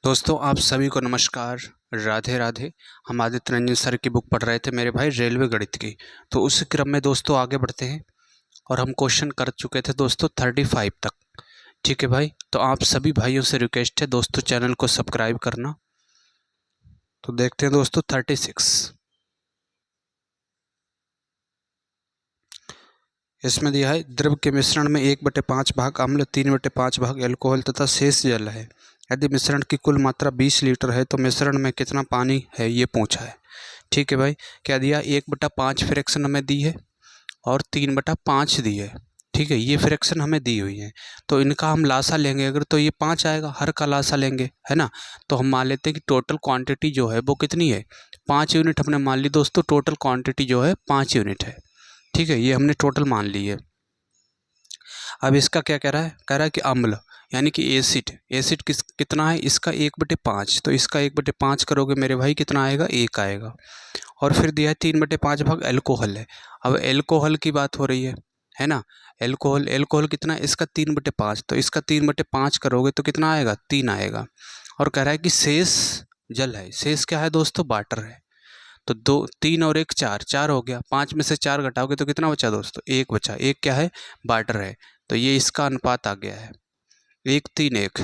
दोस्तों आप सभी को नमस्कार। राधे राधे। हम आदित्य रंजन सर की बुक पढ़ रहे थे मेरे भाई, रेलवे गणित की। तो उस क्रम में दोस्तों आगे बढ़ते हैं और हम क्वेश्चन कर चुके थे दोस्तों 35 तक। ठीक है भाई, तो आप सभी भाइयों से रिक्वेस्ट है दोस्तों चैनल को सब्सक्राइब करना। तो देखते हैं दोस्तों 36। इसमें दिया है द्रव के मिश्रण में 1/5 भाग अम्ल, 3/5 भाग एल्कोहल तथा शेष जल है। यदि मिश्रण की कुल मात्रा 20 लीटर है तो मिश्रण में कितना पानी है ये पूछा है। ठीक है भाई, क्या दिया 1/5 फ्रैक्शन हमें दी है और 3/5 दी है। ठीक है, ये फ्रैक्शन हमें दी हुई है तो इनका हम लासा लेंगे अगर तो ये 5 आएगा, हर का लासा लेंगे है ना। तो हम मान लेते हैं कि टोटल क्वांटिटी जो है वो कितनी है, 5 यूनिट हमने मान ली दोस्तों। टोटल क्वांटिटी जो है 5 यूनिट है। ठीक है, ये हमने टोटल मान ली है। अब इसका क्या कह रहा है, कह रहा है कि अम्ल यानी कि एसिड, एसिड कितना है इसका 1/5। तो इसका 1/5 करोगे मेरे भाई कितना आएगा, 1 आएगा। और फिर दिया है 3/5 भाग एल्कोहल है। अब एल्कोहल की बात हो रही है ना। एल्कोहल, एल्कोहल कितना है इसका 3/5। तो इसका 3/5 करोगे तो कितना आएगा, 3 आएगा। और कह रहा है कि शेष जल है। शेष क्या है दोस्तों, वाटर है। तो 2, 3 और 1 4, 4 हो गया। 5 में से 4 घटाओगे तो कितना बचा दोस्तों, 1 बचा। 1 क्या है, वाटर है। तो ये इसका अनुपात आ गया है 1 3 1।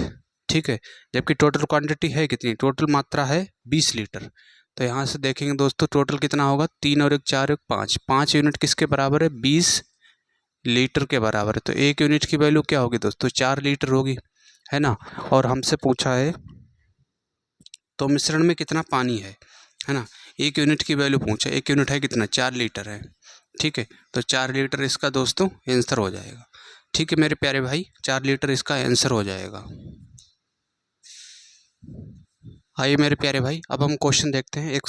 ठीक है, जबकि टोटल क्वांटिटी है कितनी, टोटल मात्रा है 20 लीटर। तो यहाँ से देखेंगे दोस्तों टोटल कितना होगा, 3 और 1 4, 1 5। 5 यूनिट किसके बराबर है, 20 लीटर के बराबर है। तो 1 यूनिट की वैल्यू क्या होगी दोस्तों, 4 लीटर होगी, है ना। और हमसे पूछा है तो मिश्रण में कितना पानी है ना। 1 यूनिट की वैल्यू पूछा, 1 यूनिट है कितना, 4 लीटर है। ठीक है, तो 4 लीटर इसका दोस्तों आंसर हो जाएगा। ठीक है मेरे प्यारे भाई, 4 लीटर इसका आंसर हो जाएगा। आइए मेरे प्यारे भाई, अब हम क्वेश्चन देखते हैं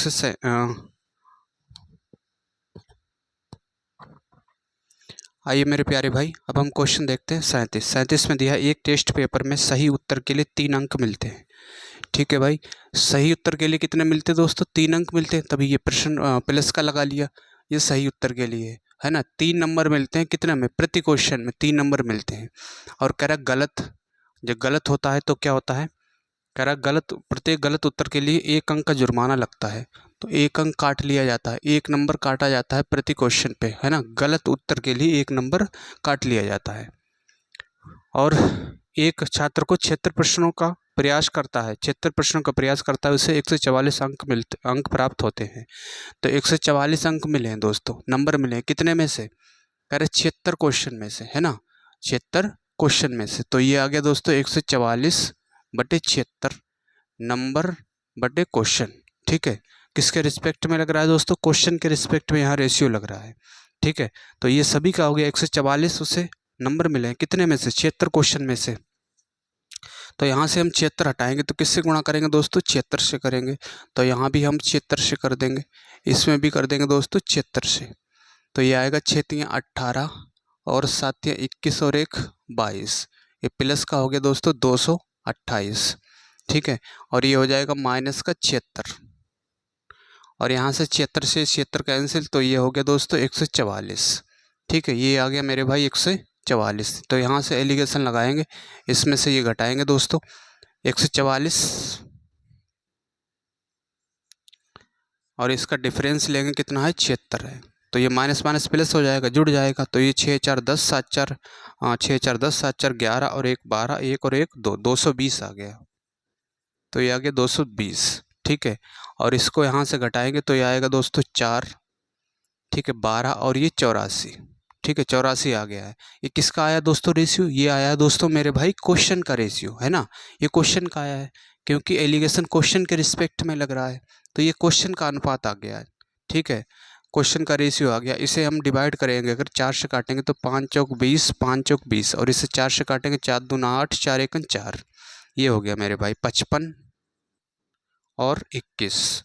आइए मेरे प्यारे भाई, अब हम क्वेश्चन देखते हैं 37 में दिया है एक टेस्ट पेपर में सही उत्तर के लिए 3 अंक मिलते हैं। ठीक है भाई, सही उत्तर के लिए कितने मिलते हैं दोस्तों, 3 अंक मिलते हैं। तभी ये प्रश्न प्लस का लगा लिया, ये सही उत्तर के लिए है ना। 3 नंबर मिलते हैं कितने में, प्रति क्वेश्चन में 3 नंबर मिलते हैं। और कह रहा गलत, जब गलत होता है तो क्या होता है, कह रहा गलत, प्रत्येक गलत उत्तर के लिए 1 अंक का जुर्माना लगता है। तो 1 अंक काट लिया जाता है, 1 नंबर काटा जाता है प्रति क्वेश्चन पे, है ना। गलत उत्तर के लिए 1 नंबर काट लिया जाता है। और एक छात्र को 76 प्रश्नों का प्रयास करता है, 76 प्रश्नों का प्रयास करता है, उसे 144 अंक प्राप्त होते हैं। तो 144 अंक मिले हैं दोस्तों, नंबर मिले हैं कितने में से, कह रहे 76 क्वेश्चन में से, है ना। 76 क्वेश्चन में से। तो ये आ गया दोस्तों 144/76 नंबर बटे क्वेश्चन। ठीक है, किसके रिस्पेक्ट में लग रहा है दोस्तों, क्वेश्चन के रिस्पेक्ट में यहाँ रेशियो लग रहा है। ठीक है, तो ये सभी का हो गया 144, उसे नंबर मिले हैं कितने में से, 76 क्वेश्चन में से। तो यहाँ से हम 76 हटाएंगे तो किससे गुणा करेंगे दोस्तों, 76 से करेंगे। तो यहाँ भी हम 76 से कर देंगे, इसमें भी कर देंगे दोस्तों 76 से। तो ये आएगा 6 3 18 और 7 21 और 1 22। ये प्लस का हो गया दोस्तों 228। ठीक है, और ये हो जाएगा माइनस का 76। और यहाँ से 76 से 76 कैंसिल, तो ये हो गया दोस्तों 144। ठीक है, ये आ गया मेरे भाई 144। तो यहाँ से एलिगेशन लगाएंगे, इसमें से ये घटाएंगे दोस्तों 144 और इसका डिफरेंस लेंगे कितना है, 76 है। तो ये माइनस माइनस प्लस हो जाएगा, जुड़ जाएगा। तो ये 6 4 10 7 4, 6 4 10 7 4 11 और 1 12, 1 और 1 2, 220 आ गया। तो ये आ गया 220। ठीक है, और इसको यहाँ से घटाएंगे तो ये आएगा दोस्तों 4। ठीक है, 12 और ये 84। ठीक है, 84 आ गया है। ये किसका आया दोस्तों रेशियो, ये आया दोस्तों मेरे भाई क्वेश्चन का रेशियो, है ना। ये क्वेश्चन का आया है क्योंकि एलिगेशन क्वेश्चन के रिस्पेक्ट में लग रहा है, तो ये क्वेश्चन का अनुपात आ गया है। ठीक है, क्वेश्चन का रेशियो आ गया। इसे हम डिवाइड करेंगे, अगर 4 से काटेंगे तो 5 चौक 20, 5 चौक 20, और इसे 4 से काटेंगे 4 दूना 8, 4 एकन 4। ये हो गया मेरे भाई 55 और 21,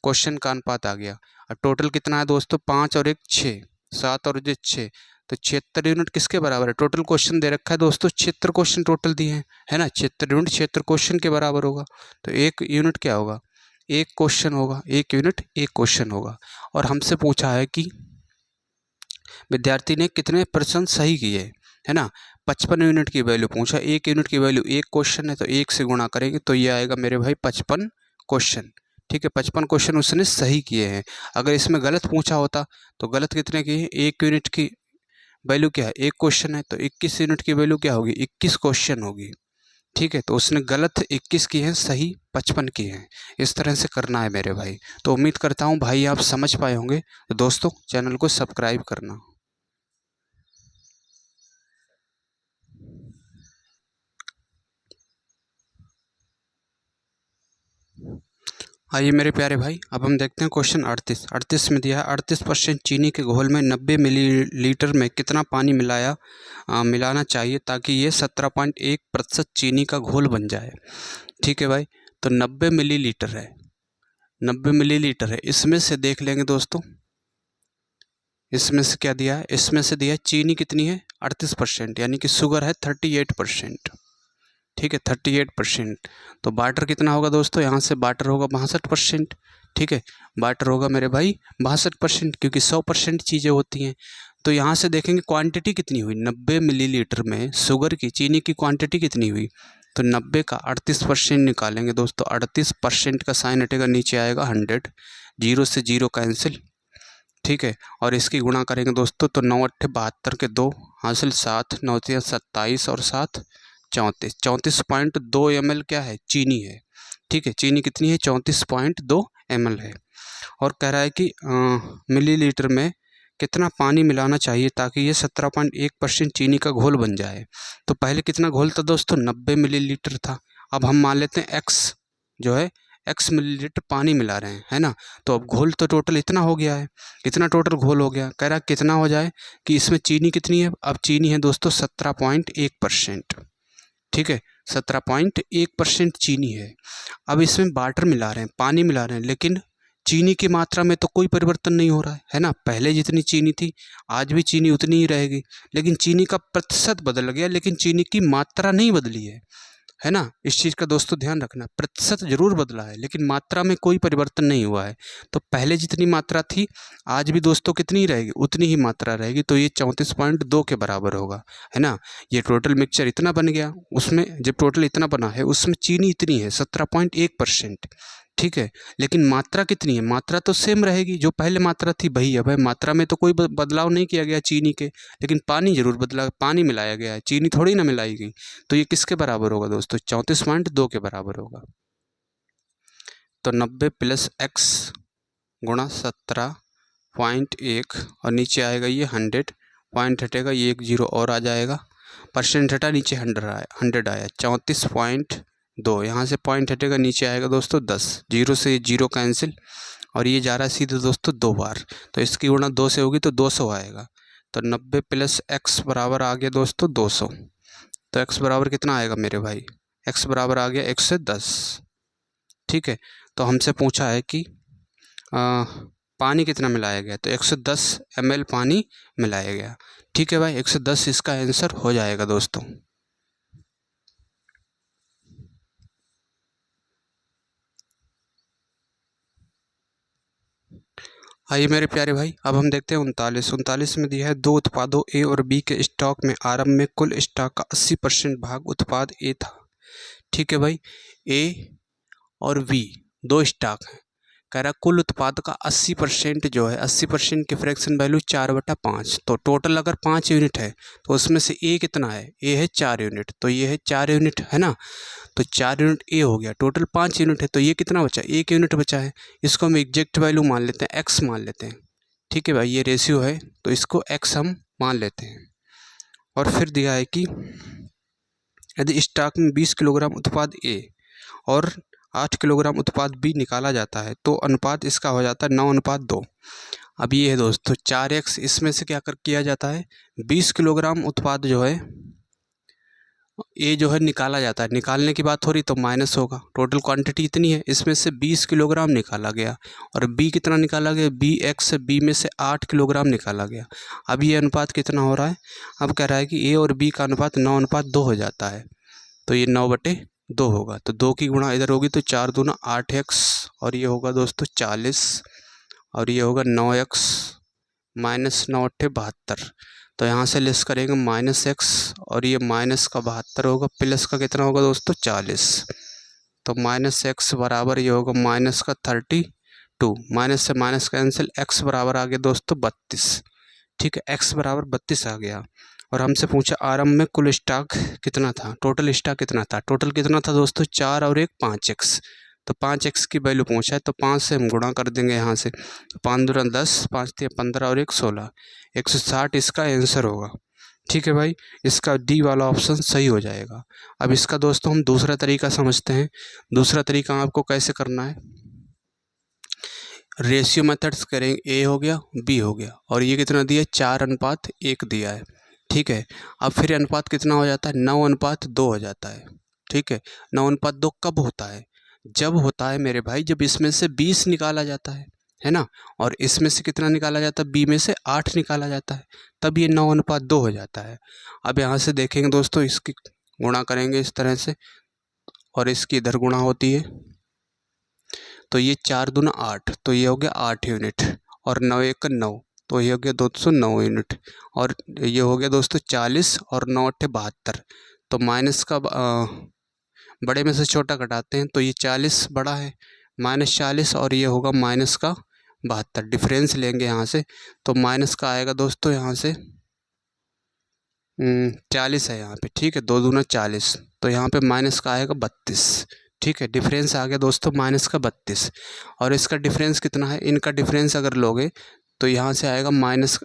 क्वेश्चन का अनुपात आ गया। और टोटल कितना है दोस्तों, 5 और 1 6, 7 और 6। तो 76 यूनिट किसके बराबर है, टोटल क्वेश्चन दे रखा है दोस्तों, 76 क्वेश्चन टोटल दिए हैं, है ना। 76 यूनिट 76 क्वेश्चन के बराबर होगा। तो 1 यूनिट क्या होगा, 1 क्वेश्चन होगा, 1 यूनिट 1 क्वेश्चन होगा। और हमसे पूछा है कि विद्यार्थी ने कितने प्रश्न सही किए, है ना। 55 यूनिट की वैल्यू पूछा, 1 यूनिट की वैल्यू 1 क्वेश्चन है तो 1 से गुणा करेंगे तो ये आएगा मेरे भाई 55 क्वेश्चन। ठीक है, 55 क्वेश्चन उसने सही किए हैं। अगर इसमें गलत पूछा होता तो गलत कितने किए हैं, 1 यूनिट की वैल्यू क्या है, 1 क्वेश्चन है तो 21 यूनिट की वैल्यू क्या होगी, 21 क्वेश्चन होगी। ठीक है, तो उसने गलत 21 किए हैं, सही 55 किए हैं। इस तरह से करना है मेरे भाई। तो उम्मीद करता हूँ भाई आप समझ पाए होंगे। तो दोस्तों चैनल को सब्सक्राइब करना। आइए मेरे प्यारे भाई, अब हम देखते हैं क्वेश्चन 38 में दिया है 38% चीनी के घोल में 90 मिलीलीटर में कितना पानी मिलाना चाहिए ताकि ये 17.1% चीनी का घोल बन जाए। ठीक है भाई, तो 90 मिलीलीटर है, 90 मिलीलीटर है। इसमें से देख लेंगे दोस्तों, इसमें से क्या दिया है, इसमें से दिया है चीनी कितनी है 38%, यानी कि शुगर है 38%। ठीक है, 38%। तो बाटर कितना होगा दोस्तों, यहाँ से बाटर होगा 62%। ठीक है, बाटर होगा मेरे भाई 62%, क्योंकि 100% चीज़ें होती हैं। तो यहाँ से देखेंगे क्वांटिटी कितनी हुई, 90 मिलीलीटर में शुगर की, चीनी की क्वांटिटी कितनी हुई, तो 90 का 38% निकालेंगे दोस्तों। 38% का साइन हटेगा, नीचे आएगा 100, 0 से 0 कैंसिल। ठीक है, और इसकी गुणा करेंगे दोस्तों तो 9 अट्ठे 72 के 2 हासिल 7, 9 तिया 27 और 7 34, 34.2 ml क्या है, चीनी है। ठीक है, चीनी कितनी है, 34.2 ml है। और कह रहा है कि मिलीलीटर में कितना पानी मिलाना चाहिए ताकि ये 17.1% चीनी का घोल बन जाए। तो पहले कितना घोल था दोस्तों, 90 मिलीलीटर था। अब हम मान लेते हैं x जो है, x मिलीलीटर पानी मिला रहे हैं, है ना। तो अब घोल तो टोटल इतना हो गया है, इतना टोटल घोल हो गया। कह रहा है कितना हो जाए, कि इसमें चीनी कितनी है, अब चीनी है दोस्तों 17.1%। ठीक है, 17.1% चीनी है। अब इसमें वाटर मिला रहे हैं, पानी मिला रहे हैं, लेकिन चीनी की मात्रा में तो कोई परिवर्तन नहीं हो रहा है ना। पहले जितनी चीनी थी आज भी चीनी उतनी ही रहेगी, लेकिन चीनी का प्रतिशत बदल गया, लेकिन चीनी की मात्रा नहीं बदली है ना। इस चीज़ का दोस्तों ध्यान रखना, प्रतिशत जरूर बदला है लेकिन मात्रा में कोई परिवर्तन नहीं हुआ है। तो पहले जितनी मात्रा थी आज भी दोस्तों कितनी रहेगी, उतनी ही मात्रा रहेगी। तो ये 34.2 के बराबर होगा, है ना। ये टोटल मिक्सचर इतना बन गया, उसमें जब टोटल इतना बना है उसमें चीनी इतनी है 17.1%। ठीक है, लेकिन मात्रा कितनी है, मात्रा तो सेम रहेगी, जो पहले मात्रा थी वही है भाई। मात्रा में तो कोई बदलाव नहीं किया गया चीनी के, लेकिन पानी जरूर बदला, पानी मिलाया गया है, चीनी थोड़ी ना मिलाई गई। तो ये किसके बराबर होगा दोस्तों, 34.2 के बराबर होगा। तो 90 + x गुणा 17.1 और नीचे आएगा ये 100, पॉइंट हटेगा ये 1 0 और आ जाएगा, परसेंट हटा नीचे 100 आया 34.2। यहाँ से पॉइंट हटेगा नीचे आएगा दोस्तों 10, 0 से 0 कैंसिल, और ये जा रहा है सीधे दोस्तों 2 बार। तो इसकी गुणा 2 से होगी तो 200 आएगा। तो 90 + x बराबर आ गया दोस्तों 200। तो x बराबर कितना आएगा मेरे भाई, x बराबर आ गया 110। ठीक है, तो हमसे पूछा है कि पानी कितना मिलाया गया, तो 110 ml पानी मिलाया गया। ठीक है भाई, 110 इसका आंसर हो जाएगा दोस्तों। आइए मेरे प्यारे भाई, अब हम देखते हैं 39 में दिया है दो उत्पादों ए और बी के स्टॉक में आरंभ में कुल स्टॉक का 80% भाग उत्पाद ए था। ठीक है भाई, ए और बी दो स्टॉक हैं। कह रहा कुल उत्पाद का 80% जो है, 80% की फ्रैक्शन वैल्यू 4/5। तो टोटल अगर 5 यूनिट है तो उसमें से ए कितना है, ए है 4 यूनिट, तो ये है 4 यूनिट, है ना। तो 4 यूनिट ए हो गया, टोटल 5 यूनिट है, तो ये कितना बचा, 1 यूनिट बचा है। इसको हम एग्जैक्ट वैल्यू मान लेते हैं, एक्स मान लेते हैं। ठीक है भाई, ये रेशियो है तो इसको एक्स हम मान लेते हैं। और फिर दिया है कि यदि स्टॉक में 20 किलोग्राम उत्पाद ए और 8 किलोग्राम उत्पाद बी निकाला जाता है तो अनुपात इसका हो जाता है 9:2। अब ये है दोस्तों 4x, इसमें से क्या किया जाता है, 20 किलोग्राम उत्पाद जो है ए जो है निकाला जाता है। निकालने की बात हो रही तो माइनस होगा, टोटल क्वांटिटी इतनी है, इसमें से 20 किलोग्राम निकाला गया। और बी कितना निकाला गया, बी में से 8 किलोग्राम निकाला गया। अब ये अनुपात कितना हो रहा है, अब कह रहा है कि ए और बी का अनुपात 9:2 हो जाता है। तो ये 9/2 होगा। तो 2 की गुणा इधर होगी तो 4 दूना 8x, और ये होगा दोस्तों 40, और ये होगा 9x -9 × 72। तो यहाँ से लेस करेंगे -x और ये माइनस का 72 होगा, प्लस का कितना होगा दोस्तों 40। तो -x बराबर ये होगा माइनस का 32, माइनस से माइनस कैंसिल, x बराबर आ गया दोस्तों 32। ठीक है, x बराबर 32 आ गया। और हमसे पूछा आरंभ में कुल स्टॉक कितना था, टोटल स्टॉक कितना था। टोटल कितना था दोस्तों 4 और 1 5x। तो 5x की वैल्यू पूछा है तो 5 से हम गुणा कर देंगे यहाँ से। 5 दूना 10, 5 तिया 15 और 1 16, 160 इसका आंसर होगा। ठीक है भाई, इसका डी वाला ऑप्शन सही हो जाएगा। अब इसका दोस्तों हम दूसरा तरीका समझते हैं। दूसरा तरीका आपको कैसे करना है, रेशियो मेथड्स करेंगे। ए हो गया, बी हो गया, और ये कितना दिया है 4:1 दिया है। ठीक है, अब फिर अनुपात कितना हो जाता है 9:2 हो जाता है। ठीक है, 9:2 कब होता है, जब होता है मेरे भाई जब इसमें से 20 निकाला जाता है ना, और इसमें से कितना निकाला जाता है, बी में से 8 निकाला जाता है, तब ये 9:2 हो जाता है। अब यहाँ से देखेंगे दोस्तों, इसकी गुणा करेंगे इस तरह से और इसकी इधर गुणा होती है, तो ये 4 दूना 8, तो ये हो गया 8 यूनिट, और 9 1 9, तो ये हो गया 209 यूनिट, और ये हो गया दोस्तों 40, और 9 8 72। तो माइनस का बड़े में से छोटा घटाते हैं तो ये 40 बड़ा है, -40, और ये होगा माइनस का 72। डिफरेंस लेंगे यहाँ से तो माइनस का आएगा दोस्तों यहाँ से 40 है यहाँ पे। ठीक है, 2 दूना 40, तो यहाँ पे माइनस का आएगा 32। ठीक है, डिफरेंस आ गया दोस्तों माइनस का 32। और इसका डिफरेंस कितना है, इनका डिफरेंस अगर लोगे तो यहाँ से आएगा माइनस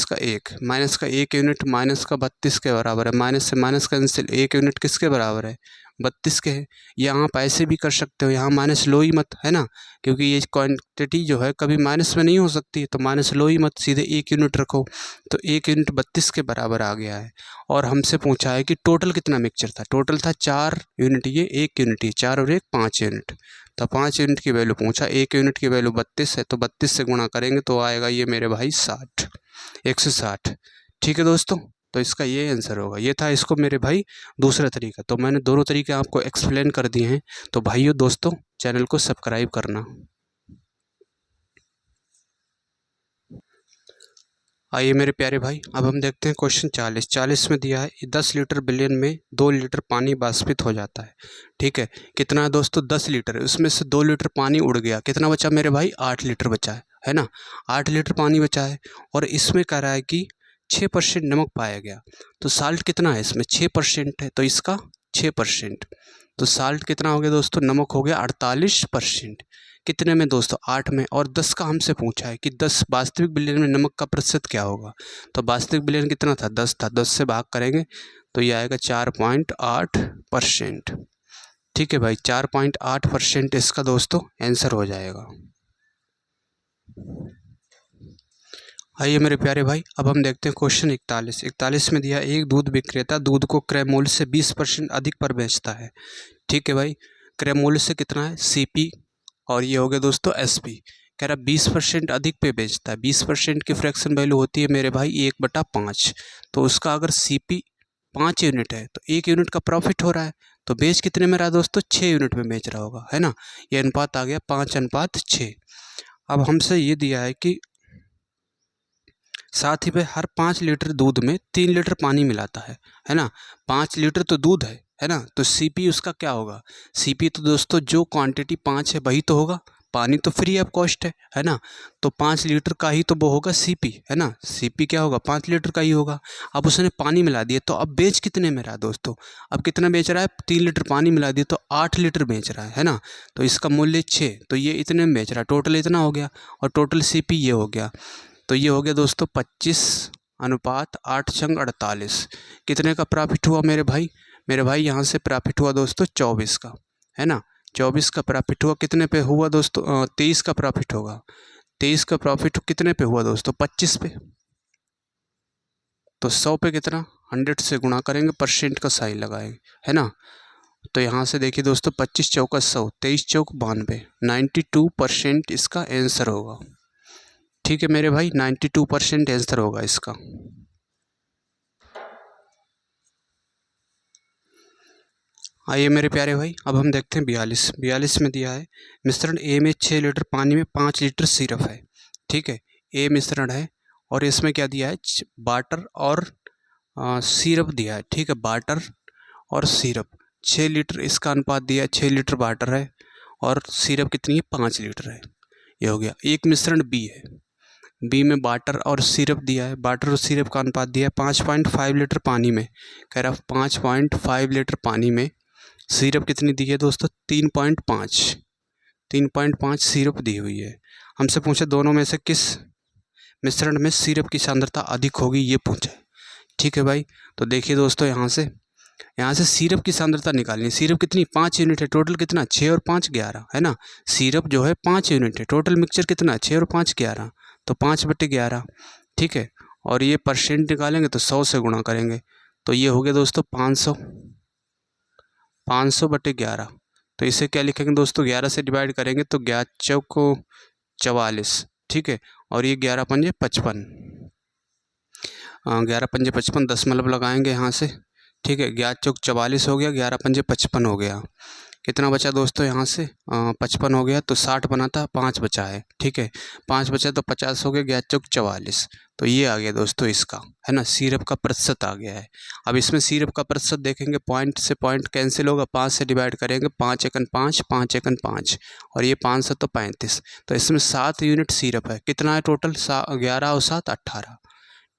का 1, माइनस का 1 यूनिट माइनस का 32 के बराबर है। माइनस से माइनस कैंसिल, 1 यूनिट किसके बराबर है 32 के है। यहाँ आप ऐसे भी कर सकते हो, यहाँ माइनस लो ही मत, है ना, क्योंकि ये क्वांटिटी जो है कभी माइनस में नहीं हो सकती, तो माइनस लो ही मत, सीधे 1 यूनिट रखो। तो 1 यूनिट 32 के बराबर आ गया है। और हमसे पूछा है कि टोटल कितना मिक्सचर था, टोटल था 4 यूनिट, ये 1 यूनिट, ये 4 और 1 5 यूनिट। तो 5 यूनिट की वैल्यू पूछा, 1 यूनिट की वैल्यू 32 है, तो 32 से गुणा करेंगे तो आएगा ये मेरे भाई 60, 160। ठीक है दोस्तों, तो इसका ये आंसर होगा। ये था इसको मेरे भाई दूसरा तरीका। तो मैंने दोनों तरीके आपको एक्सप्लेन कर दिए हैं। तो भाइयों दोस्तों, चैनल को सब्सक्राइब करना। आइए मेरे प्यारे भाई, अब हम देखते हैं क्वेश्चन 40 में दिया है 10 लीटर बिलियन में 2 लीटर पानी वाष्पित हो जाता है। ठीक है, कितना है दोस्तों 10 लीटर है, उसमें से 2 लीटर पानी उड़ गया, कितना बचा मेरे भाई 8 लीटर बचा है ना, 8 लीटर पानी बचा है। और इसमें कह रहा है कि 6% नमक पाया गया। तो साल्ट कितना है इसमें 6% है, तो इसका 6%, तो साल्ट कितना हो गया दोस्तों, नमक हो गया 48%। कितने में दोस्तों 8 में। और 10 का हमसे पूछा है कि 10 वास्तविक बिलियन में नमक का प्रतिशत क्या होगा। तो वास्तविक बिलियन कितना था 10 था, 10 से भाग करेंगे तो ये आएगा 4.8%। ठीक है भाई, 4.8% इसका दोस्तों आंसर हो जाएगा। आइए मेरे प्यारे भाई, अब हम देखते हैं क्वेश्चन 41 में दिया एक दूध विक्रेता दूध को क्रय मूल्य से 20% अधिक पर बेचता है। ठीक है भाई, क्रय मूल्य से कितना है CP, और ये हो गया दोस्तों SP। कह रहा 20% अधिक पे बेचता है, 20% की फ्रैक्शन वैल्यू होती है मेरे भाई 1/5। तो उसका अगर CP 5 यूनिट है तो 1 यूनिट का प्रॉफिट हो रहा है, तो बेच कितने में रहा दोस्तों 6 यूनिट में बेच रहा होगा, है ना। ये अनुपात आ गया 5:6। अब हमसे ये दिया है कि साथ ही पे हर 5 लीटर दूध में 3 लीटर पानी मिलाता है ना। 5 लीटर तो दूध है ना, तो CP उसका क्या होगा, CP तो दोस्तों जो क्वांटिटी 5 है वही तो होगा, पानी तो फ्री ऑफ कॉस्ट है ना। तो 5 लीटर का ही तो वो होगा CP, है ना। CP क्या होगा 5 लीटर का ही होगा। अब उसने पानी मिला दिया, तो अब बेच कितने में रहा दोस्तों, अब कितना बेच रहा है 3 लीटर पानी मिला दिया तो 8 लीटर बेच रहा है ना। तो इसका मूल्य 6, तो ये इतने में बेच रहा है, टोटल इतना हो गया, और टोटल CP ये हो गया। तो ये हो गया दोस्तों 25:8 कितने का प्रॉफिट हुआ मेरे भाई, मेरे भाई यहाँ से प्रॉफिट हुआ दोस्तों 24 का, है ना। 24 का प्रॉफिट हुआ, कितने पे हुआ दोस्तों 23 का प्रॉफिट होगा। 23 का प्रॉफिट कितने पे हुआ दोस्तों 25 पे। तो 100 पे कितना 100 से गुणा करेंगे, परसेंट का साइन लगाएंगे, है ना। तो यहाँ से देखिए दोस्तों 25 चौका 100, 23 चौक 92, 92% इसका आंसर होगा। ठीक है मेरे भाई, 92% आंसर होगा इसका। आइए मेरे प्यारे भाई, अब हम देखते हैं 42 में दिया है मिश्रण A में 6 लीटर पानी में 5 लीटर सिरप है। ठीक है, A मिश्रण है और इसमें क्या दिया है, वाटर और सिरप दिया है। ठीक है, वाटर और सिरप 6 लीटर इसका अनुपात दिया है, 6 लीटर वाटर है और सिरप कितनी है, 5 लीटर है। ये हो गया। एक मिश्रण बी है, बी में वाटर और सिरप दिया है, वाटर और सिरप का अनुपात दिया है 5.5 लीटर पानी में। कह रहा 5.5 लीटर पानी में सिरप कितनी दी है दोस्तों, 3.5 सिरप दी हुई है। हमसे पूछे दोनों में से किस मिश्रण में सिरप की सांद्रता अधिक होगी, ये पूछा है। ठीक है भाई, तो देखिए दोस्तों यहाँ से सिरप की सांद्रता निकालनी है। सिरप कितनी, 5 यूनिट है, टोटल कितना 6 और 5 11 है ना। सिरप जो है 5 यूनिट है, टोटल मिक्सचर कितना 6 और 5 11, तो 5/11। ठीक है, और ये परसेंट निकालेंगे तो 100 से गुणा करेंगे, तो ये हो गया दोस्तों 500/11। तो इसे क्या लिखेंगे दोस्तों, 11 से डिवाइड करेंगे तो 11 चौको 44। ठीक है, और ये 11 पंजे 55, 11 पंजे 55, दशमलव लगाएंगे यहाँ से। ठीक है, 11 चौक 44 हो गया, 11 पंजे 55 हो गया। कितना बचा दोस्तों यहाँ से, 55 हो गया, तो 60 बना था, 5 बचा है। ठीक है, 5 बचा तो 50 हो गया, 11 चौक 44। तो ये आ गया दोस्तों इसका, है ना, सिरप का प्रतिशत आ गया है। अब इसमें सिरप का प्रतिशत देखेंगे, पॉइंट से पॉइंट कैंसिल होगा, 5 से डिवाइड करेंगे, 5 एकन 5, 5 एकन 5, और ये 5 तो 35। तो इसमें 7 यूनिट सिरप है। कितना है टोटल, 11 और 7 18।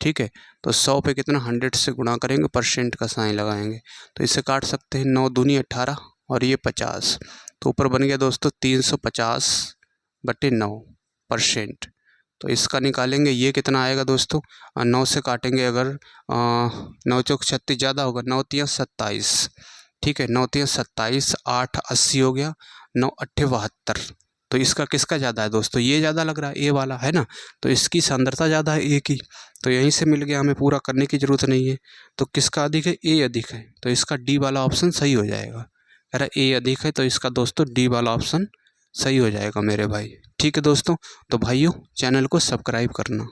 ठीक है, तो 100 पे कितना 100 से गुणा करेंगे, परसेंट का साइन लगाएंगे, तो इसे काट सकते हैं, 9 दूनी 18 और ये 50, तो ऊपर बन गया दोस्तों 350/9%। तो इसका निकालेंगे, ये कितना आएगा दोस्तों, 9 से काटेंगे अगर 9 चौक 36 ज़्यादा होगा, 9 तिया 27। ठीक है, 9 तिया 27, 8 80 हो गया, 9 8 72। तो इसका किसका ज़्यादा है दोस्तों, ये ज़्यादा लग रहा है, ए वाला है ना, तो इसकी सांद्रता ज़्यादा है ए की, तो यहीं से मिल गया, हमें पूरा करने की ज़रूरत नहीं है। तो किसका अधिक है, ए अधिक है, तो इसका डी वाला ऑप्शन सही हो जाएगा। अरे ए अधिक है तो इसका दोस्तों डी वाला ऑप्शन सही हो जाएगा मेरे भाई। ठीक है दोस्तों, तो भाइयों चैनल को सब्सक्राइब करना।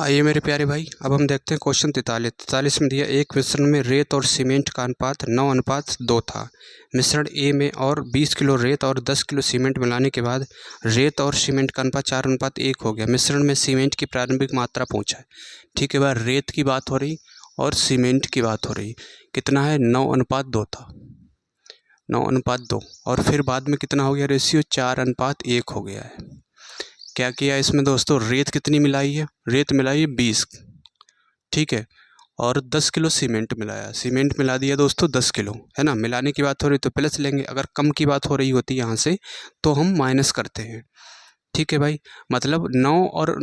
आइए मेरे प्यारे भाई, अब हम देखते हैं क्वेश्चन 43 में दिया, एक मिश्रण में रेत और सीमेंट का अनुपात 9:2 था। मिश्रण ए में और 20 किलो रेत और 10 किलो सीमेंट मिलाने के बाद रेत और सीमेंट का अनुपात 4:1 हो गया। मिश्रण में सीमेंट की प्रारंभिक मात्रा पूछा है। ठीक है भाई, रेत की बात हो रही और सीमेंट की बात हो रही। कितना है, 9:2 था, 9:2, और फिर बाद में कितना हो गया रेशियो, 4:1 हो गया है। क्या किया इसमें दोस्तों, रेत कितनी मिलाई है, रेत मिलाई है 20। ठीक है, और 10 किलो सीमेंट मिलाया, सीमेंट मिला दिया दोस्तों 10 किलो, है ना। मिलाने की बात हो रही तो प्लस लेंगे, अगर कम की बात हो रही होती यहाँ से तो हम माइनस करते हैं। ठीक है भाई, मतलब 9 और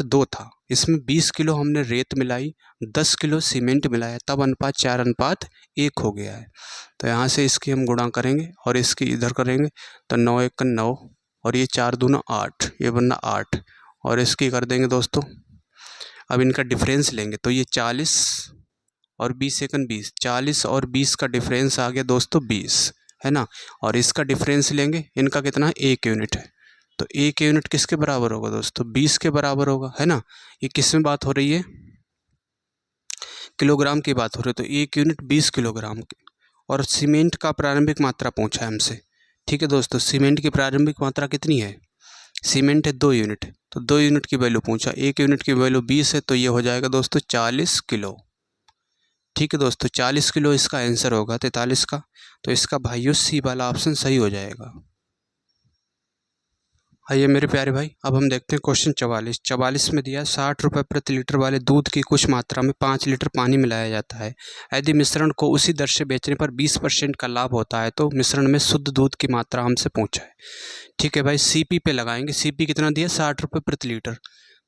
2 था, इसमें 20 किलो हमने रेत मिलाई, 10 किलो सीमेंट मिलाया, तब अनुपात 4:1 हो गया है। तो यहाँ से इसकी हम गुणा करेंगे और इसकी इधर करेंगे, तो 9 1 9 और ये 4 दूना 8, ये बनना 8, और इसकी कर देंगे दोस्तों। अब इनका डिफरेंस लेंगे तो ये 40 और 20 एकन 20, 40 और 20 का डिफरेंस आ गया दोस्तों 20, है ना। और इसका डिफरेंस लेंगे, इनका कितना है, 1 यूनिट है, तो 1 यूनिट किसके बराबर होगा दोस्तों, 20 के बराबर होगा, है ना। ये किस में बात हो रही है, किलोग्राम की बात हो रही है, तो 1 यूनिट 20 किलोग्राम की। और सीमेंट का प्रारंभिक मात्रा पूछा है हमसे। ठीक है दोस्तों, सीमेंट की प्रारंभिक मात्रा कितनी है, सीमेंट है 2 यूनिट, तो 2 यूनिट की वैल्यू पूछा, 1 यूनिट की वैल्यू 20 है, तो ये हो जाएगा दोस्तों 40 किलो। ठीक है दोस्तों, 40 किलो इसका आंसर होगा 43 का, तो इसका भाइयों सी वाला ऑप्शन सही हो जाएगा। आइए मेरे प्यारे भाई, अब हम देखते हैं क्वेश्चन 44 में दिया 60 रुपये प्रति लीटर वाले दूध की कुछ मात्रा में 5 लीटर पानी मिलाया जाता है। यदि मिश्रण को उसी दर से बेचने पर 20% का लाभ होता है तो मिश्रण में शुद्ध दूध की मात्रा हमसे पूछा है। ठीक है भाई, सीपी पे लगाएंगे, सीपी कितना दिया, 60 रुपये प्रति लीटर,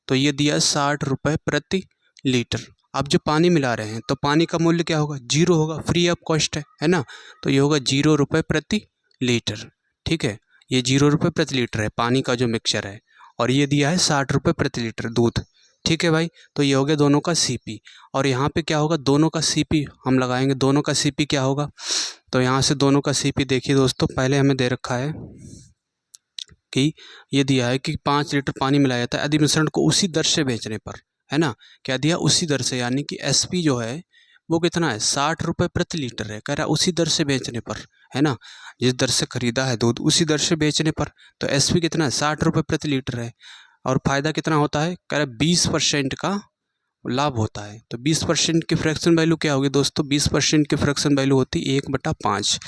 तो ये दिया 60 रुपये प्रति लीटर। अब जो पानी मिला रहे हैं तो पानी का मूल्य क्या होगा, 0 होगा, फ्री ऑफ कॉस्ट है ना, तो ये होगा 0 रुपये प्रति लीटर। ठीक है, ये 0 रुपये प्रति लीटर है पानी का जो मिक्सचर है, और ये दिया है 60 रुपये प्रति लीटर दूध। ठीक है भाई, तो ये हो गया दोनों का सीपी, और यहाँ पे क्या होगा, दोनों का सीपी हम लगाएंगे, दोनों का सीपी क्या होगा, तो यहाँ से दोनों का सीपी देखिए दोस्तों, पहले हमें दे रखा है कि ये दिया है कि 5 लीटर पानी मिलाया जाता है यदि मिश्रण को उसी दर से बेचने पर, है ना। क्या दिया, उसी दर से, यानी कि एसपी जो है वो कितना है, 60 रुपये प्रति लीटर है, कह रहा उसी दर से बेचने पर, है ना, जिस दर से खरीदा है दूध उसी दर से बेचने पर। तो एसपी कितना है, 60 रुपये प्रति लीटर है। और फायदा कितना होता है, कह रहा 20% का लाभ होता है। तो 20% की फ्रैक्शन वैल्यू क्या होगी दोस्तों, 20% की फ्रैक्शन वैल्यू होती है 1/5।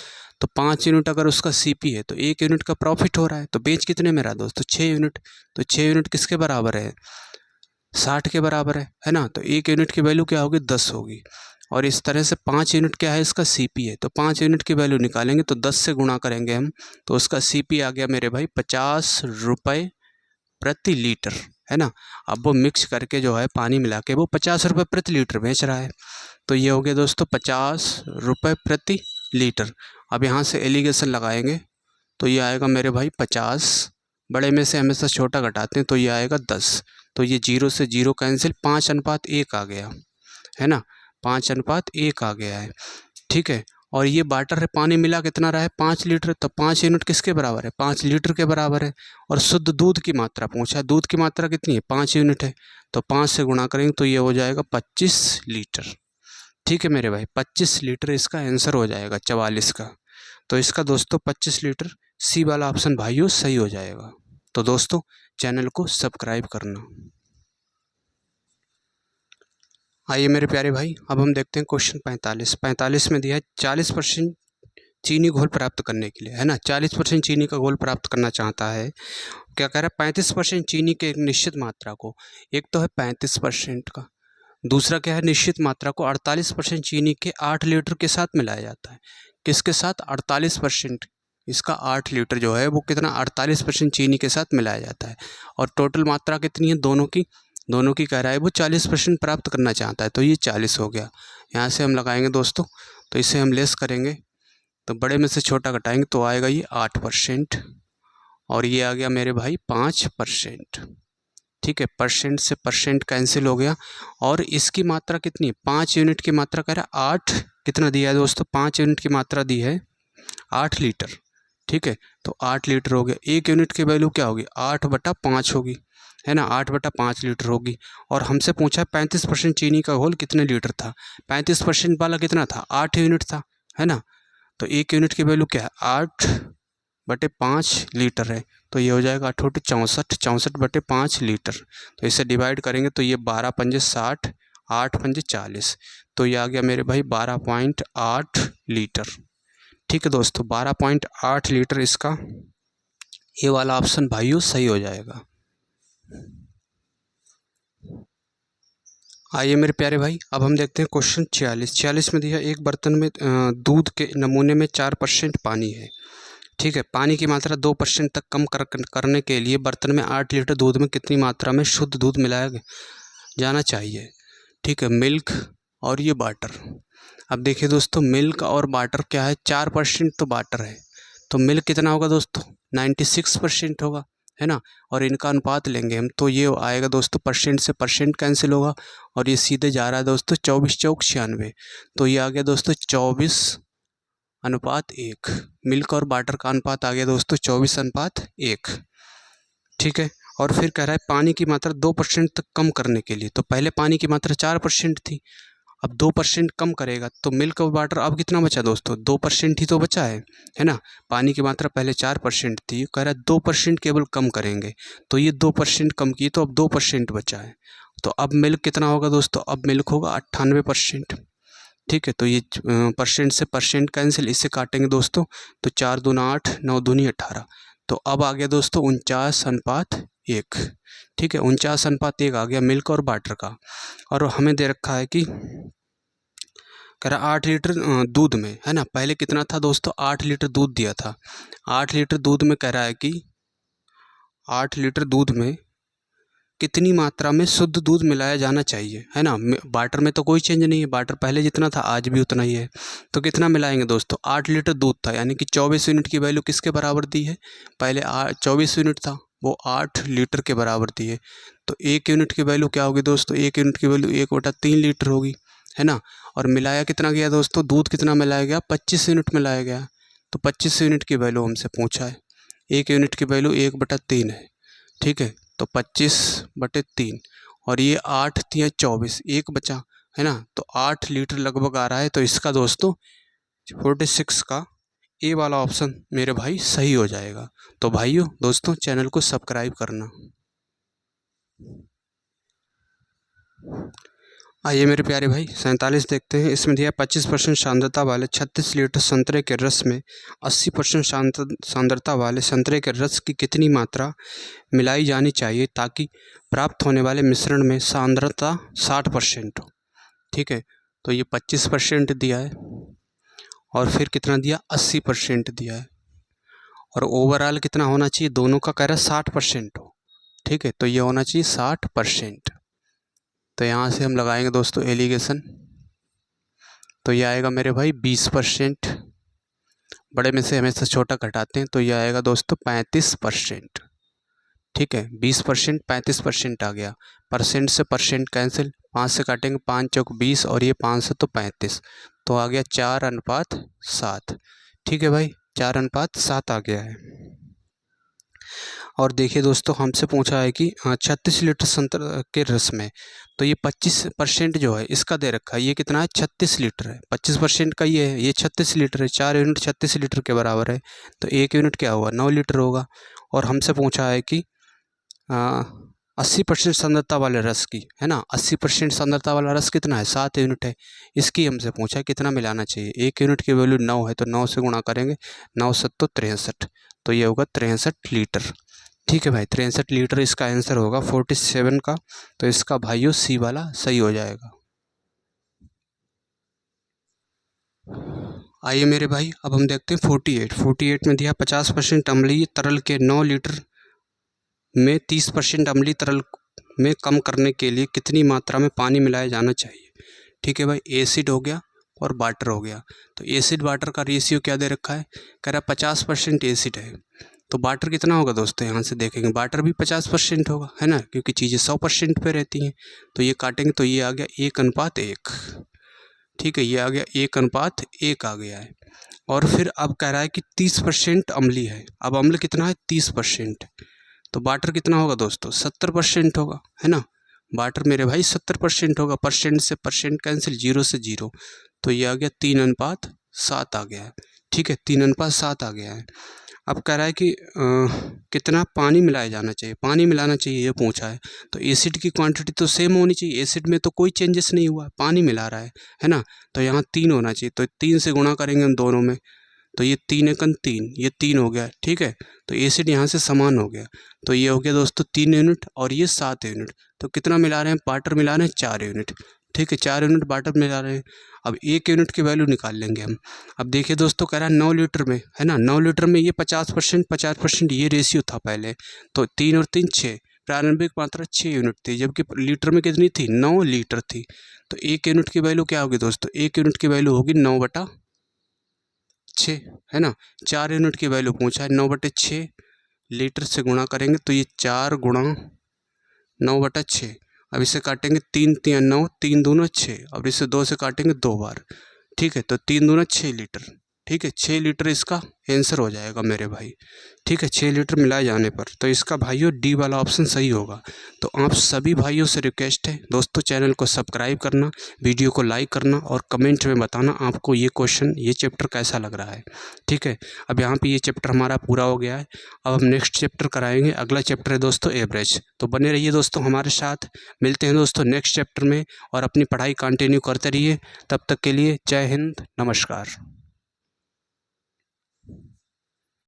तो 5 यूनिट अगर उसका सीपी है तो 1 यूनिट का प्रॉफिट हो रहा है। तो बेच कितने में रहा दोस्तों, 6 यूनिट। तो 6 यूनिट किसके बराबर है, 60 के बराबर है ना। तो 1 यूनिट की वैल्यू क्या होगी, 10 होगी। और इस तरह से 5 यूनिट क्या है, इसका सीपी है। तो 5 यूनिट की वैल्यू निकालेंगे तो 10 से गुणा करेंगे हम, तो उसका सीपी आ गया मेरे भाई 50 रुपये प्रति लीटर, है ना। अब वो मिक्स करके जो है पानी मिला के वो 50 रुपये प्रति लीटर बेच रहा है। तो ये हो गया दोस्तों 50 रुपये प्रति लीटर। अब यहाँ से एलिगेशन लगाएंगे तो ये आएगा मेरे भाई 50, बड़े में से हमेशा छोटा घटाते हैं तो ये आएगा 10। तो ये 0 से 0 कैंसिल, 5:1 आ गया, है ना, 5:1 आ गया है। ठीक है, और ये वाटर है, पानी मिला कितना रहा है, 5 लीटर। तो 5 यूनिट किसके बराबर है, 5 लीटर के बराबर है। और शुद्ध दूध की मात्रा पूछा है, दूध की मात्रा कितनी है, 5 यूनिट है। तो 5 से गुणा करेंगे तो ये हो जाएगा 25 लीटर। ठीक है मेरे भाई, 25 लीटर इसका आंसर हो जाएगा 44 का। तो इसका दोस्तों 25 लीटर, सी वाला ऑप्शन भाइयों सही हो जाएगा। तो दोस्तों चैनल को सब्सक्राइब करना। आइए मेरे प्यारे भाई, अब हम देखते हैं क्वेश्चन 45 में दिया है 40% चीनी घोल प्राप्त करने के लिए, है ना, 40% चीनी का घोल प्राप्त करना चाहता है। क्या कह रहा है, 35% चीनी के एक निश्चित मात्रा को, एक तो है 35% का, दूसरा क्या है, निश्चित मात्रा को 48% चीनी के 8 लीटर के साथ मिलाया जाता है। किसके साथ, 48%, इसका 8 लीटर जो है वो कितना, 48% चीनी के साथ मिलाया जाता है। और टोटल मात्रा कितनी है, दोनों की कह रहा है वो 40% प्राप्त करना चाहता है। तो ये 40 हो गया। यहाँ से हम लगाएंगे दोस्तों, तो इसे हम लेस करेंगे तो बड़े में से छोटा घटाएंगे तो आएगा ये 8%, और ये आ गया मेरे भाई 5%। ठीक है, परसेंट से परसेंट कैंसिल हो गया। और इसकी मात्रा कितनी है, 5 यूनिट की मात्रा कह रहा है 8, कितना दिया है दोस्तों, 5 यूनिट की मात्रा दी है 8 लीटर। ठीक है, तो 8 लीटर हो गया। 1 यूनिट की वैल्यू क्या होगी, 8/5 होगी, है ना, 8/5 लीटर होगी। और हमसे पूछा है 35% चीनी का घोल कितने लीटर था, 35% वाला कितना था, 8 यूनिट था, है ना। तो 1 यूनिट की वैल्यू क्या है, 8/5 लीटर है। तो ये हो जाएगा 8 64, 64/5 लीटर। तो इसे डिवाइड करेंगे तो ये 12 पंजे 60, 8 पंजे 40। तो ये आ गया मेरे भाई 12.8 लीटर। ठीक है दोस्तों, 12.8 लीटर इसका ये वाला ऑप्शन भाइयों सही हो जाएगा। आइए मेरे प्यारे भाई, अब हम देखते हैं क्वेश्चन 46 में दिया, एक बर्तन में दूध के नमूने में 4% पानी है। ठीक है, पानी की मात्रा 2% तक कम करने के लिए बर्तन में 8 लीटर दूध में कितनी मात्रा में शुद्ध दूध मिलाया जाना चाहिए। ठीक है, मिल्क और ये वाटर। अब देखिए दोस्तों, मिल्क और वाटर क्या है, 4% तो वाटर है, तो मिल्क कितना होगा दोस्तों, 96% होगा, है ना। और इनका अनुपात लेंगे हम तो ये आएगा दोस्तों, परसेंट से परसेंट कैंसिल होगा और ये सीधे जा रहा है दोस्तों 24 चौक 96। तो ये आ गया दोस्तों 24:1। मिल्क और वाटर का अनुपात आ गया दोस्तों 24:1। ठीक है, और फिर कह रहा है पानी की मात्रा 2% तक कम करने के लिए। तो पहले पानी की मात्रा 4% थी, अब 2% कम करेगा तो मिल्क और वाटर अब कितना बचा दोस्तों, 2% ही तो बचा है ना। पानी की मात्रा पहले 4% थी, कह रहा है 2% केवल कम करेंगे। तो ये 2% कम की तो अब 2% बचा है। तो अब मिल्क कितना होगा दोस्तों, अब मिल्क होगा 98%। ठीक है, तो ये परसेंट से परसेंट कैंसिल, इससे काटेंगे दोस्तों तो 4 दूना 8, 9 दूनी 18। तो अब आ गया दोस्तों 49:1। ठीक है, 49:1 आ गया मिल्क और वाटर का। और हमें दे रखा है कि कह रहा 8 लीटर दूध में, है ना, पहले कितना था दोस्तों, 8 लीटर दूध दिया था। 8 लीटर दूध में कह रहा है कि 8 लीटर दूध में कितनी मात्रा में शुद्ध दूध मिलाया जाना चाहिए, है ना। वाटर में तो कोई चेंज नहीं है, वाटर पहले जितना था आज भी उतना ही है। तो कितना मिलाएंगे दोस्तों, 8 लीटर दूध था, यानी कि 24 यूनिट की वैल्यू किसके बराबर दी है, पहले 24 यूनिट था, वो 8 लीटर के बराबर दी है। तो 1 यूनिट की वैल्यू क्या होगी दोस्तों, 1 यूनिट की वैल्यू 1/3 लीटर होगी, है ना। और मिलाया कितना गया दोस्तों, दूध कितना मिलाया गया, 25 यूनिट मिलाया गया। तो 25 यूनिट की वैल्यू हमसे पूछा है, 1 यूनिट की वैल्यू 1/3 है। ठीक है, तो 25/3 और ये 8 या 24, एक बचा, है ना। तो 8 लीटर लगभग आ रहा है। तो इसका दोस्तों 46 का ए वाला ऑप्शन मेरे भाई सही हो जाएगा। तो भाइयों दोस्तों चैनल को सब्सक्राइब करना। आइए मेरे प्यारे भाई 47 देखते हैं। इसमें दिया 25% सांद्रता वाले 36 लीटर संतरे के रस में 80% सांद्रता वाले संतरे के रस की कितनी मात्रा मिलाई जानी चाहिए ताकि प्राप्त होने वाले मिश्रण में सांद्रता 60% हो। ठीक है, तो ये 25% दिया है और फिर कितना दिया 80% दिया है और ओवरऑल कितना होना चाहिए, दोनों का कह रहा है 60% हो। ठीक है, तो ये होना चाहिए 60%। तो यहाँ से हम लगाएंगे दोस्तों एलिगेशन, तो ये आएगा मेरे भाई 20%। बड़े में से हमेशा छोटा घटाते हैं तो ये आएगा दोस्तों 35%। ठीक है, 20% 35% आ गया। परसेंट से परसेंट कैंसिल, 5 से काटेंगे 5 चौक 20 और ये 5 से तो 35, तो आ गया 4:7। ठीक है भाई, 4:7 आ गया है। और देखिए दोस्तों हमसे पूछा है कि 36 लीटर संतरे के रस में, तो ये 25% जो है इसका दे रखा है, ये कितना है 36 लीटर है। 25% का ये है, ये 36 लीटर है, 4 यूनिट 36 लीटर के बराबर है, तो 1 यूनिट क्या होगा 9 लीटर होगा। और हमसे पूछा है कि 80% सांद्रता वाले रस की, है ना, 80% सांद्रता वाला रस कितना है 7 यूनिट है, इसकी हमसे पूछा है कितना मिलाना चाहिए। 1 यूनिट की वैल्यू 9 है तो 9 से गुणा करेंगे, 9 7 63, तो ये होगा 63 लीटर। ठीक है भाई, 63 लीटर इसका आंसर होगा 47 का, तो इसका भाइयों सी वाला सही हो जाएगा। आइए मेरे भाई अब हम देखते हैं 48 में दिया 50% अम्लीय तरल के 9 लीटर में 30% अम्लीय तरल में कम करने के लिए कितनी मात्रा में पानी मिलाया जाना चाहिए। ठीक है भाई, एसिड हो गया और वाटर हो गया, तो एसिड वाटर का रेशियो क्या दे रखा है, कह रहा 50% एसिड है, तो वाटर कितना होगा दोस्तों, यहाँ से देखेंगे वाटर भी 50% होगा, है ना, क्योंकि चीज़ें 100% पे रहती हैं। तो ये काटेंगे तो ये आ गया 1:1। ठीक है, ये आ गया 1:1 आ गया है। और फिर अब कह रहा है कि 30% अम्लीय है, अब अम्ल कितना है 30%, तो वाटर कितना होगा दोस्तों 70% होगा, है ना, वाटर मेरे भाई 70% होगा। परसेंट से परसेंट कैंसिल, 0 से 0, तो ये आ गया 3:7 आ गया है। ठीक है, 3:7 आ गया है। अब कह रहा है कि कितना पानी मिलाया जाना चाहिए, पानी मिलाना चाहिए ये पूछा है, तो एसिड की क्वांटिटी तो सेम होनी चाहिए, एसिड में तो कोई चेंजेस नहीं हुआ, पानी मिला रहा है ना, तो यहाँ 3 होना चाहिए, तो 3 से गुणा करेंगे हम दोनों में, तो ये 3 एकन 3, ये 3 हो गया। ठीक है, तो एसिड यहाँ से समान हो गया, तो ये हो गया दोस्तों 3 यूनिट और ये 7 यूनिट, तो कितना मिला रहे हैं, वाटर मिला रहे हैं 4 यूनिट। ठीक है, 4 यूनिट वाटर मिला रहे हैं। अब 1 यूनिट की वैल्यू निकाल लेंगे हम। अब देखिए दोस्तों कह रहा है 9 लीटर में, है ना, 9 लीटर में ये 50% ये रेशियो था पहले, तो 3 और 3 6, प्रारंभिक मात्रा 6 यूनिट थी, जबकि लीटर में कितनी थी 9 लीटर थी, तो 1 यूनिट की वैल्यू क्या होगी दोस्तों, 1 यूनिट की वैल्यू होगी 9/6, है ना। 4 यूनिट की वैल्यू पूछा है, 9/6 लीटर से गुणा करेंगे तो ये 4 गुणा 9/6। अब इसे काटेंगे 3 3 9, 3 दूना 6, अब इसे 2 से काटेंगे 2 बार। ठीक है, तो 3 दूना 6 लीटर। ठीक है, 6 लीटर इसका आंसर हो जाएगा मेरे भाई। ठीक है, 6 लीटर मिलाए जाने पर, तो इसका भाइयों डी वाला ऑप्शन सही होगा। तो आप सभी भाइयों से रिक्वेस्ट है दोस्तों, चैनल को सब्सक्राइब करना, वीडियो को लाइक करना और कमेंट में बताना आपको ये क्वेश्चन, ये चैप्टर कैसा लग रहा है। ठीक है, अब यहाँ पे ये चैप्टर हमारा पूरा हो गया है, अब हम नेक्स्ट चैप्टर कराएंगे। अगला चैप्टर है दोस्तों एवरेज, तो बने रहिए दोस्तों हमारे साथ। मिलते हैं दोस्तों नेक्स्ट चैप्टर में और अपनी पढ़ाई कंटिन्यू करते रहिए। तब तक के लिए जय हिंद, नमस्कार।